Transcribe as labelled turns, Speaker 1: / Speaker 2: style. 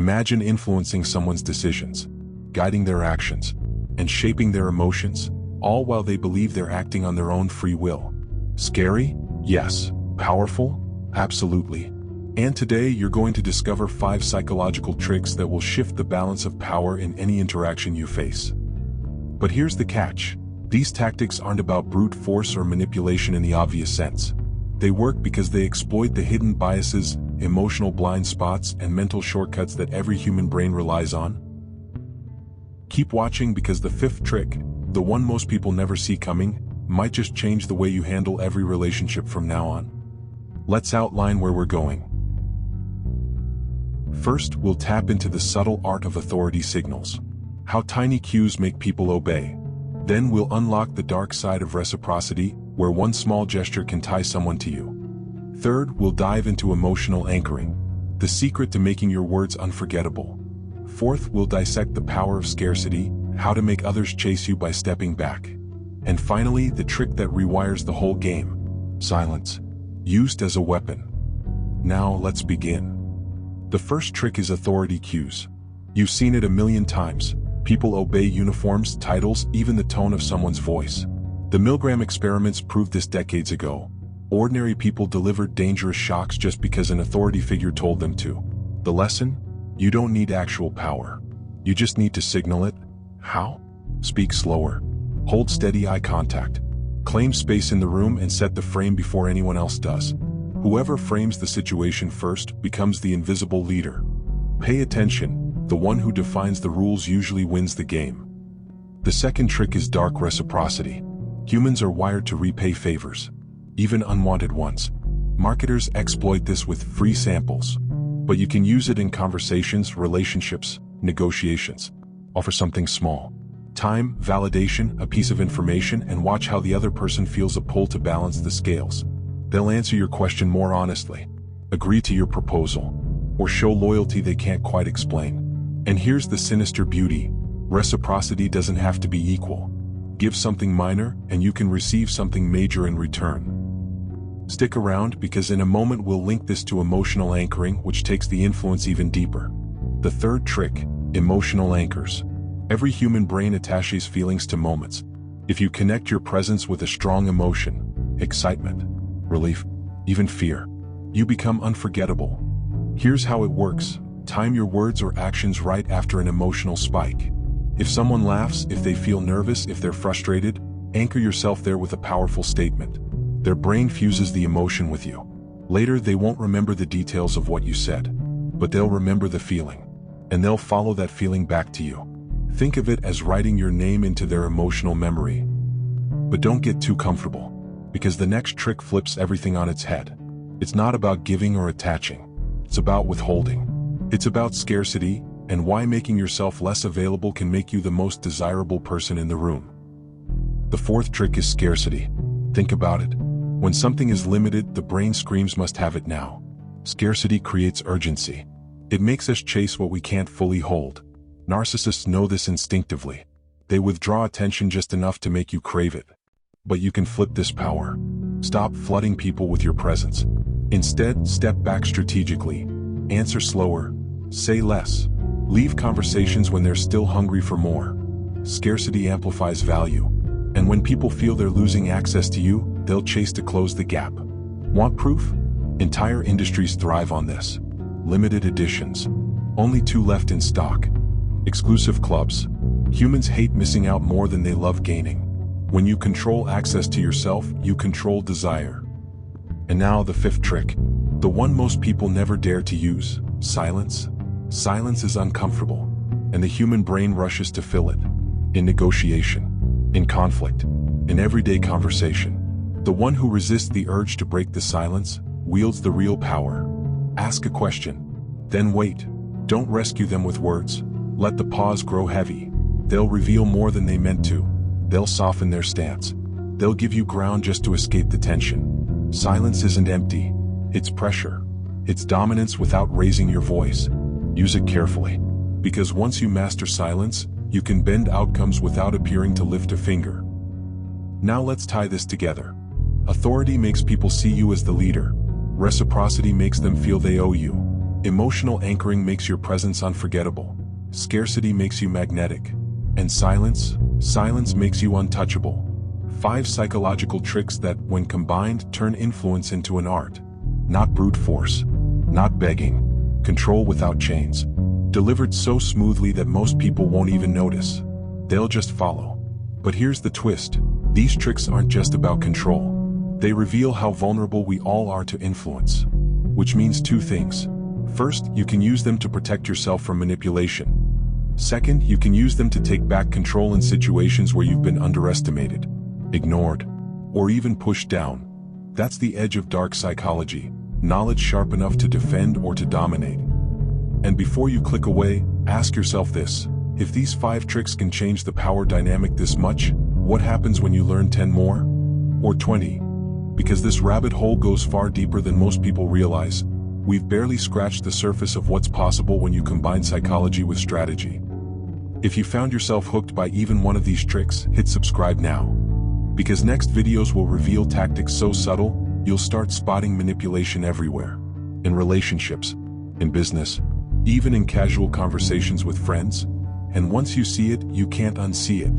Speaker 1: Imagine influencing someone's decisions, guiding their actions, and shaping their emotions, all while they believe they're acting on their own free will. Scary? Yes. Powerful? Absolutely. And today you're going to discover 5 psychological tricks that will shift the balance of power in any interaction you face. But here's the catch. These tactics aren't about brute force or manipulation in the obvious sense. They work because they exploit the hidden biases, emotional blind spots, and mental shortcuts that every human brain relies on. Keep watching because the 5th trick, the one most people never see coming, might just change the way you handle every relationship from now on. Let's outline where we're going. First, we'll tap into the subtle art of authority signals. How tiny cues make people obey. Then we'll unlock the dark side of reciprocity, where one small gesture can tie someone to you. Third, we'll dive into emotional anchoring, the secret to making your words unforgettable. Fourth, we'll dissect the power of scarcity, how to make others chase you by stepping back. And finally, the trick that rewires the whole game: silence, used as a weapon. Now let's begin. The first trick is authority cues. You've seen it a million times. People obey uniforms, titles, even the tone of someone's voice. The Milgram experiments proved this decades ago. Ordinary people delivered dangerous shocks just because an authority figure told them to. The lesson? You don't need actual power. You just need to signal it. How? Speak slower. Hold steady eye contact. Claim space in the room and set the frame before anyone else does. Whoever frames the situation first becomes the invisible leader. Pay attention. The one who defines the rules usually wins the game. The second trick is dark reciprocity. Humans are wired to repay favors, even unwanted ones. Marketers exploit this with free samples. But you can use it in conversations, relationships, negotiations. Offer something small. Time, validation, a piece of information, and watch how the other person feels a pull to balance the scales. They'll answer your question more honestly, agree to your proposal, or show loyalty they can't quite explain. And here's the sinister beauty: reciprocity doesn't have to be equal. Give something minor, and you can receive something major in return. Stick around because in a moment we'll link this to emotional anchoring, which takes the influence even deeper. The third trick: emotional anchors. Every human brain attaches feelings to moments. If you connect your presence with a strong emotion, excitement, relief, even fear, you become unforgettable. Here's how it works. Time your words or actions right after an emotional spike. If someone laughs, if they feel nervous, if they're frustrated, anchor yourself there with a powerful statement. Their brain fuses the emotion with you. Later, they won't remember the details of what you said, but they'll remember the feeling, and they'll follow that feeling back to you. Think of it as writing your name into their emotional memory. But don't get too comfortable, because the next trick flips everything on its head. It's not about giving or attaching. It's about withholding. It's about scarcity, and why making yourself less available can make you the most desirable person in the room. The fourth trick is scarcity. Think about it. When something is limited, the brain screams must have it now. Scarcity creates urgency. It makes us chase what we can't fully hold. Narcissists know this instinctively. They withdraw attention just enough to make you crave it. But you can flip this power. Stop flooding people with your presence. Instead, step back strategically. Answer slower. Say less. Leave conversations when they're still hungry for more. Scarcity amplifies value. And when people feel they're losing access to you, they'll chase to close the gap. Want proof? Entire industries thrive on this. Limited editions. Only 2 left in stock. Exclusive clubs. Humans hate missing out more than they love gaining. When you control access to yourself, you control desire. And now the 5th trick. The one most people never dare to use: silence. Silence is uncomfortable, and the human brain rushes to fill it. In negotiation, in conflict, in everyday conversation. The one who resists the urge to break the silence wields the real power. Ask a question, then wait. Don't rescue them with words. Let the pause grow heavy. They'll reveal more than they meant to. They'll soften their stance. They'll give you ground just to escape the tension. Silence isn't empty. It's pressure. It's dominance without raising your voice. Use it carefully. Because once you master silence, you can bend outcomes without appearing to lift a finger. Now let's tie this together. Authority makes people see you as the leader. Reciprocity makes them feel they owe you. Emotional anchoring makes your presence unforgettable. Scarcity makes you magnetic. And silence makes you untouchable. 5 psychological tricks that, when combined, turn influence into an art. Not brute force. Not begging. Control without chains. Delivered so smoothly that most people won't even notice. They'll just follow. But here's the twist. These tricks aren't just about control. They reveal how vulnerable we all are to influence. Which means 2 things. First, you can use them to protect yourself from manipulation. Second, you can use them to take back control in situations where you've been underestimated, ignored, or even pushed down. That's the edge of dark psychology. Knowledge sharp enough to defend or to dominate. And before you click away, ask yourself this. If these 5 tricks can change the power dynamic this much, what happens when you learn 10 more? Or 20? Because this rabbit hole goes far deeper than most people realize. We've barely scratched the surface of what's possible when you combine psychology with strategy. If you found yourself hooked by even one of these tricks, hit subscribe now. Because next videos will reveal tactics so subtle, you'll start spotting manipulation everywhere. In relationships, in business, even in casual conversations with friends. And once you see it, you can't unsee it.